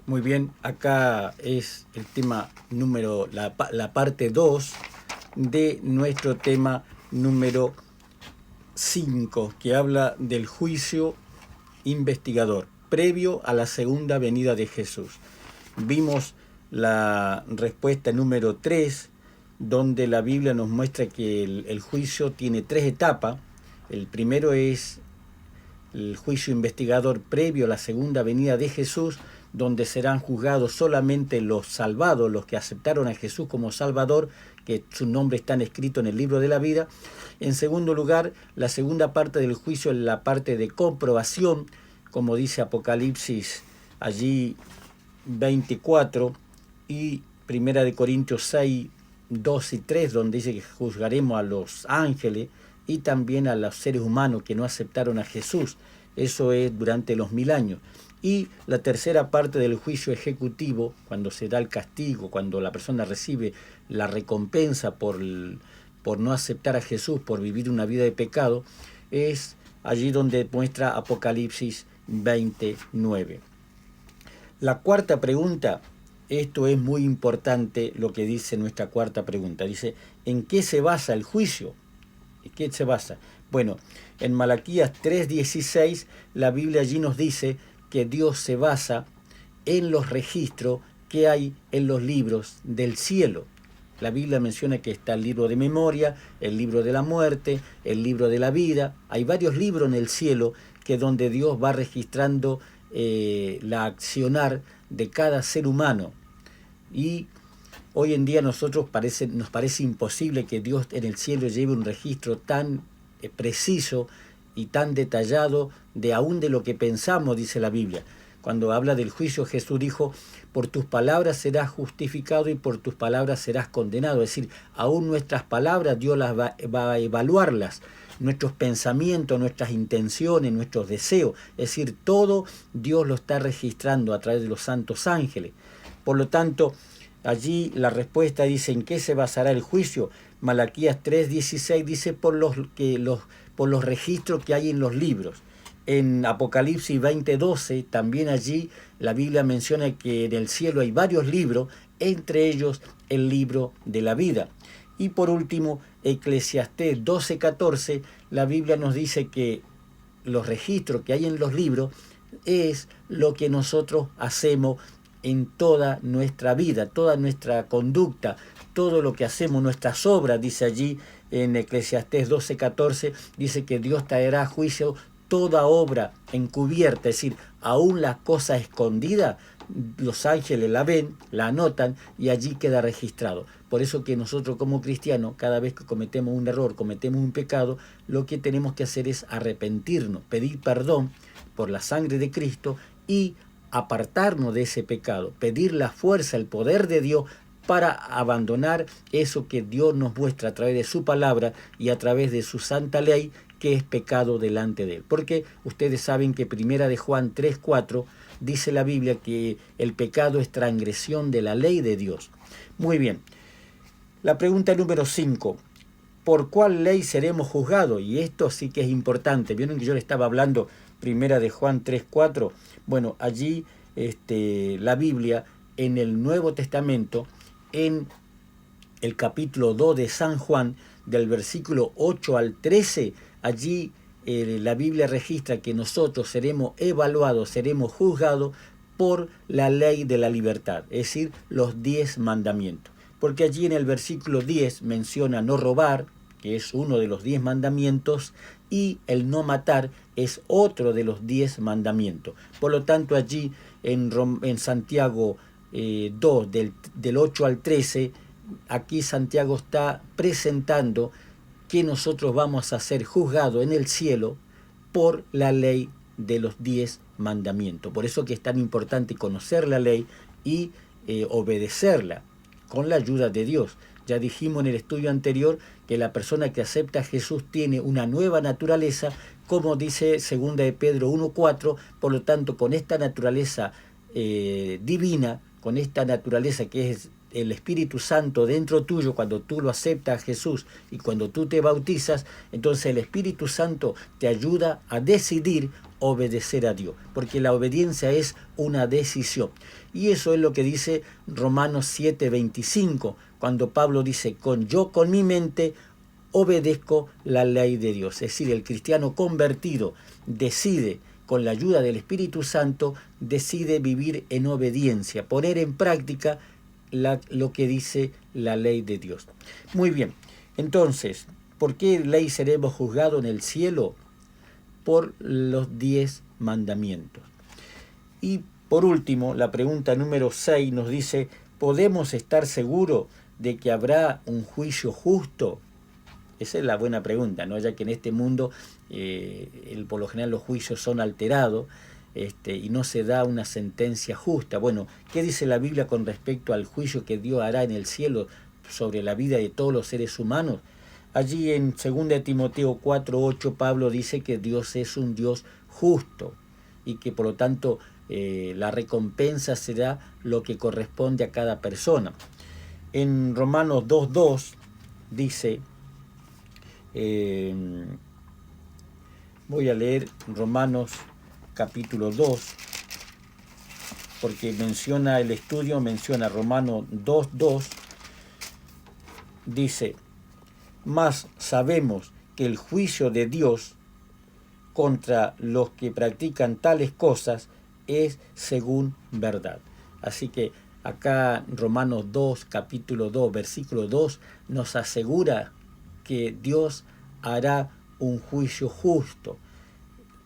Muy bien, acá es el tema número, la parte 2 de nuestro tema número 5, que habla del juicio investigador, previo a la segunda venida de Jesús. Vimos la respuesta número 3, donde la Biblia nos muestra que el juicio tiene 3 etapas. El primero es el juicio investigador previo a la segunda venida de Jesús, donde serán juzgados solamente los salvados, los que aceptaron a Jesús como Salvador, que su nombre está escrito en el libro de la vida. En segundo lugar, la segunda parte del juicio es la parte de comprobación, como dice Apocalipsis allí 24 y Primera de Corintios 6, 2 y 3, donde dice que juzgaremos a los ángeles y también a los seres humanos que no aceptaron a Jesús. Eso es durante los 1000 años. Y la tercera parte del juicio ejecutivo, cuando se da el castigo, cuando la persona recibe la recompensa por no aceptar a Jesús, por vivir una vida de pecado, es allí donde muestra Apocalipsis 29. La cuarta pregunta, esto es muy importante lo que dice nuestra cuarta pregunta. Dice, ¿en qué se basa el juicio? ¿En qué se basa? Bueno, en Malaquías 3:16, la Biblia allí nos dice que Dios se basa en los registros que hay en los libros del cielo. La Biblia menciona que está el libro de memoria, el libro de la muerte, el libro de la vida. Hay varios libros en el cielo que donde Dios va registrando la accionar de cada ser humano. Y hoy en día nos parece imposible que Dios en el cielo lleve un registro tan preciso y tan detallado de aún de lo que pensamos, dice la Biblia. Cuando habla del juicio, Jesús dijo, por tus palabras serás justificado y por tus palabras serás condenado. Es decir, aún nuestras palabras Dios las va a evaluarlas, nuestros pensamientos, nuestras intenciones, nuestros deseos. Es decir, todo Dios lo está registrando a través de los santos ángeles. Por lo tanto, allí la respuesta dice, ¿en qué se basará el juicio? Malaquías 3:16 dice por los registros que hay en los libros. En Apocalipsis 20:12 también allí la Biblia menciona que en el cielo hay varios libros, entre ellos el libro de la vida. Y por último, Eclesiastés 12:14, la Biblia nos dice que los registros que hay en los libros es lo que nosotros hacemos en toda nuestra vida, toda nuestra conducta, todo lo que hacemos, nuestras obras, dice allí en Eclesiastés 12:14, dice que Dios traerá a juicio toda obra encubierta, es decir, aún las cosas escondidas, los ángeles la ven, la anotan y allí queda registrado. Por eso que nosotros como cristianos, cada vez que cometemos un error, cometemos un pecado, lo que tenemos que hacer es arrepentirnos, pedir perdón por la sangre de Cristo y apartarnos de ese pecado, pedir la fuerza, el poder de Dios para abandonar eso que Dios nos muestra a través de su palabra y a través de su santa ley, que es pecado delante de él. Porque ustedes saben que primera de Juan 3:4 dice la Biblia que el pecado es transgresión de la ley de Dios. Muy bien. La pregunta número 5. ¿Por cuál ley seremos juzgados? Y esto sí que es importante. Vieron que yo le estaba hablando primera de Juan 3:4. Bueno, allí la Biblia en el Nuevo Testamento, en el capítulo 2 de San Juan, del versículo 8 al 13, allí la Biblia registra que nosotros seremos evaluados, seremos juzgados por la ley de la libertad, es decir, los 10 mandamientos. Porque allí en el versículo 10 menciona no robar, que es uno de los 10 mandamientos, y el no matar es otro de los 10 mandamientos. Por lo tanto, allí en Santiago 2, del 8 al 13, aquí Santiago está presentando que nosotros vamos a ser juzgados en el cielo por la ley de los 10 mandamientos. Por eso que es tan importante conocer la ley y obedecerla con la ayuda de Dios. Ya dijimos en el estudio anterior que la persona que acepta a Jesús tiene una nueva naturaleza, como dice 2 de Pedro 1:4, por lo tanto con esta naturaleza divina, con esta naturaleza que es el Espíritu Santo dentro tuyo, cuando tú lo aceptas a Jesús y cuando tú te bautizas, entonces el Espíritu Santo te ayuda a decidir obedecer a Dios, porque la obediencia es una decisión. Y eso es lo que dice Romanos 7:25, cuando Pablo dice, con mi mente obedezco la ley de Dios. Es decir, el cristiano convertido decide, con la ayuda del Espíritu Santo, decide vivir en obediencia, poner en práctica lo que dice la ley de Dios. Muy bien, entonces, ¿por qué ley seremos juzgados en el cielo? Por los 10 mandamientos. Y por último, la pregunta número 6 nos dice, ¿podemos estar seguros de que habrá un juicio justo? Esa es la buena pregunta, ¿no? Ya que en este mundo por lo general los juicios son alterados y no se da una sentencia justa. Bueno, ¿qué dice la Biblia con respecto al juicio que Dios hará en el cielo sobre la vida de todos los seres humanos? Allí en 2 Timoteo 4:8 Pablo dice que Dios es un Dios justo y que por lo tanto la recompensa será lo que corresponde a cada persona. En Romanos 2:2 dice, voy a leer Romanos capítulo 2, porque menciona el estudio, menciona Romanos 2:2, dice, mas sabemos que el juicio de Dios contra los que practican tales cosas es según verdad. Así que acá Romanos 2, capítulo 2, versículo 2, nos asegura que Dios hará un juicio justo.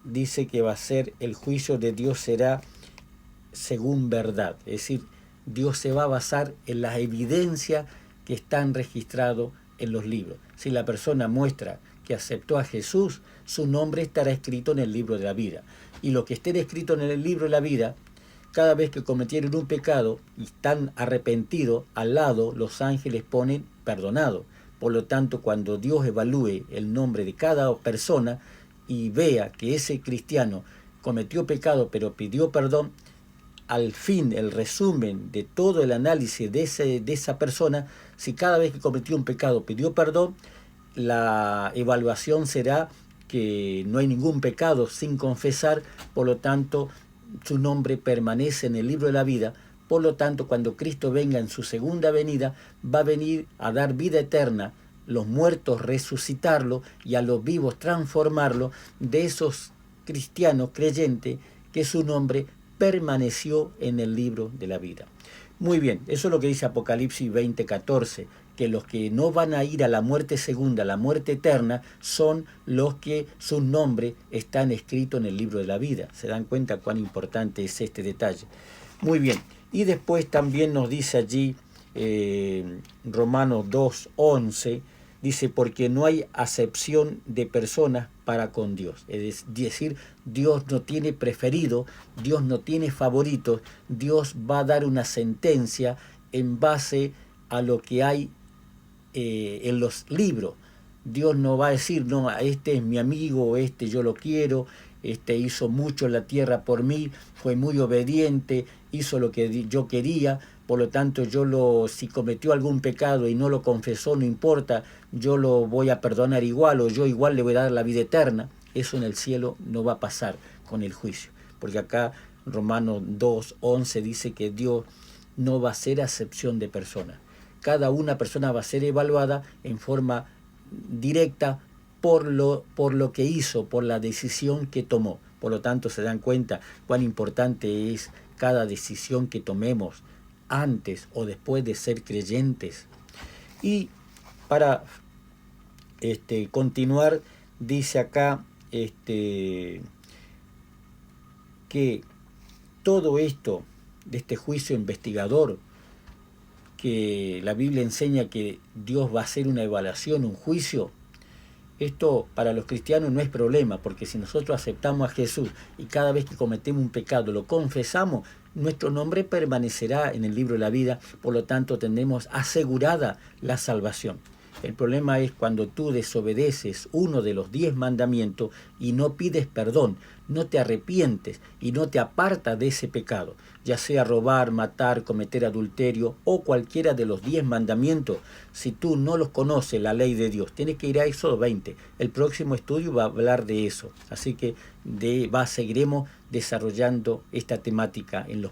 Dice que va a ser, el juicio de Dios será según verdad. Es decir, Dios se va a basar en las evidencias que están registradas en los libros. Si la persona muestra que aceptó a Jesús, su nombre estará escrito en el libro de la vida. Y lo que esté escrito en el libro de la vida, cada vez que cometieron un pecado y están arrepentidos, al lado los ángeles ponen perdonado. Por lo tanto, cuando Dios evalúe el nombre de cada persona y vea que ese cristiano cometió pecado pero pidió perdón, al fin el resumen de todo el análisis de esa persona, si cada vez que cometió un pecado pidió perdón, la evaluación será que no hay ningún pecado sin confesar, por lo tanto su nombre permanece en el libro de la vida. Por lo tanto, cuando Cristo venga en su segunda venida, va a venir a dar vida eterna, los muertos resucitarlo y a los vivos transformarlo, de esos cristianos creyentes que su nombre permaneció en el libro de la vida. Muy bien, eso es lo que dice Apocalipsis 20:14, que los que no van a ir a la muerte segunda, a la muerte eterna, son los que su nombre están escrito en el libro de la vida. ¿Se dan cuenta cuán importante es este detalle? Muy bien, y después también nos dice allí Romanos 2:11, dice, porque no hay acepción de personas para con Dios. Es decir, Dios no tiene preferido, Dios no tiene favoritos, Dios va a dar una sentencia en base a lo que hay en los libros. Dios no va a decir, no, este es mi amigo, este yo lo quiero, este hizo mucho en la tierra por mí, fue muy obediente, hizo lo que yo quería, por lo tanto si cometió algún pecado y no lo confesó, no importa, yo lo voy a perdonar igual, o yo igual le voy a dar la vida eterna. Eso en el cielo no va a pasar con el juicio, porque acá Romanos 2:11 dice que Dios no va a hacer acepción de personas. Cada una persona va a ser evaluada en forma directa por lo que hizo, por la decisión que tomó. Por lo tanto, se dan cuenta cuán importante es cada decisión que tomemos antes o después de ser creyentes. Y para continuar, dice acá que todo esto, de este juicio investigador, que la Biblia enseña que Dios va a hacer una evaluación, un juicio, esto para los cristianos no es problema, porque si nosotros aceptamos a Jesús y cada vez que cometemos un pecado lo confesamos, nuestro nombre permanecerá en el libro de la vida, por lo tanto tendremos asegurada la salvación. El problema es cuando tú desobedeces uno de los 10 mandamientos y no pides perdón, no te arrepientes y no te apartas de ese pecado, ya sea robar, matar, cometer adulterio o cualquiera de los 10 mandamientos. Si tú no los conoces, la ley de Dios, tienes que ir a Éxodo 20. El próximo estudio va a hablar de eso. Así que seguiremos desarrollando esta temática en los